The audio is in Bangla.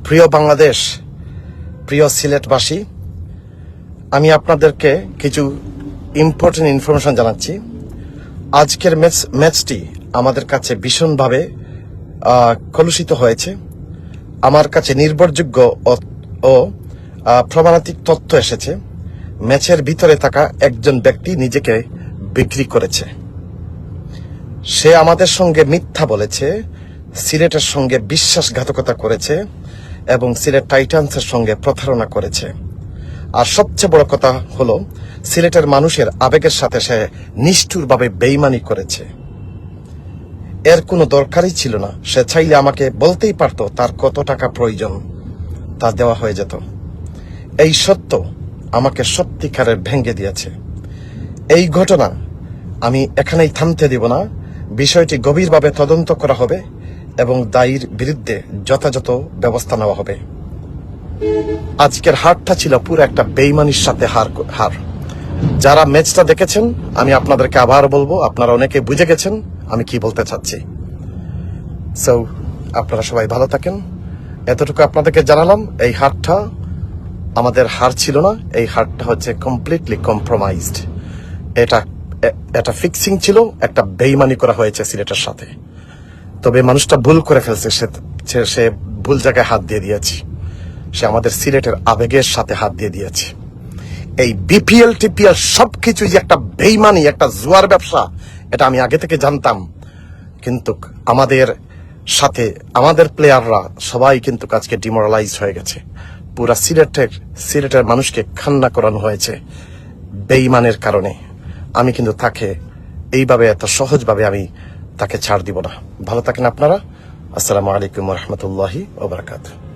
প্রিয় বাংলাদেশ, প্রিয় সিলেটবাসী, আমি আপনাদেরকে কিছু ইম্পর্টেন্ট ইনফরমেশন জানাচ্ছি। আজকের ম্যাচটি আমাদের কাছে ভীষণভাবে কলুষিত হয়েছে। আমার কাছে নির্ভরযোগ্য ও প্রমাণাত্মক তথ্য এসেছে। ম্যাচের ভিতরে থাকা একজন ব্যক্তি নিজেকে বিক্রি করেছে। সে আমাদের সঙ্গে মিথ্যা বলেছে, সিলেটের সঙ্গে বিশ্বাসঘাতকতা করেছে এবং সিলেট টাইটান্সের সঙ্গে প্রতারণা করেছে। আর সবচেয়ে বড় কথা হলো, সিলেটের মানুষের আবেগের সাথে সে নিষ্ঠুরভাবে বেইমানি করেছে। এর কোনো দরকারই ছিল না। সে চাইলে আমাকে বলতেই পারতো তার কত টাকা প্রয়োজন, তা দেওয়া হয়ে যেত। এই সত্য আমাকে সত্যিকারের ভেঙে দিয়েছে। এই ঘটনা আমি এখানেই থামতে দিব না। বিষয়টি গভীরভাবে তদন্ত করা হবে এবং দায়ীর বিরুদ্ধে যথাযথ ব্যবস্থা নেওয়া হবে। আজকের হারটা ছিল পুরো একটা বেইমানির সাথে হার। যারা ম্যাচটা দেখেছেন, আমি আপনাদেরকে আবার বলবো, আপনারা অনেকে বুঝে গেছেন আমি কি বলতে চাচ্ছি। সো আপনারা সবাই ভালো থাকেন। এতটুকু আপনাদেরকে জানালাম। এই হারটা আমাদের হার ছিল না, এই হারটা হচ্ছে কমপ্লিটলি কম্প্রোমাইজড। এটা ফিক্সিং ছিল, একটা বেইমানি করা হয়েছে সিলেটের সাথে। তবে মানুষটা ভুল করে ফেলছে, সে ভুল জায়গায় হাত দিয়ে দিয়েছে। সে আমাদের সিলেটের আবেগের সাথে হাত দিয়ে দিয়েছে। এই বিপিএল টিপিএল সবকিছু যে একটা বেইমানি, একটা জুয়ার ব্যবসা, এটা আমি আগে থেকে জানতাম। কিন্তু আমাদের সাথে আমাদের প্লেয়াররা সবাই কিন্তু আজকে ডিমোরালাইজ হয়ে গেছে। পুরা সিলেটের মানুষকে কান্না করানো হয়েছে বেইমানের কারণে। আমি কিন্তু তাকে এইভাবে এত সহজভাবে আমি তাকে ছাড় দিব না। ভালো থাকেন আপনারা। আসসালামু আলাইকুম ওয়া রাহমাতুল্লাহি ওয়া বারাকাতুহু।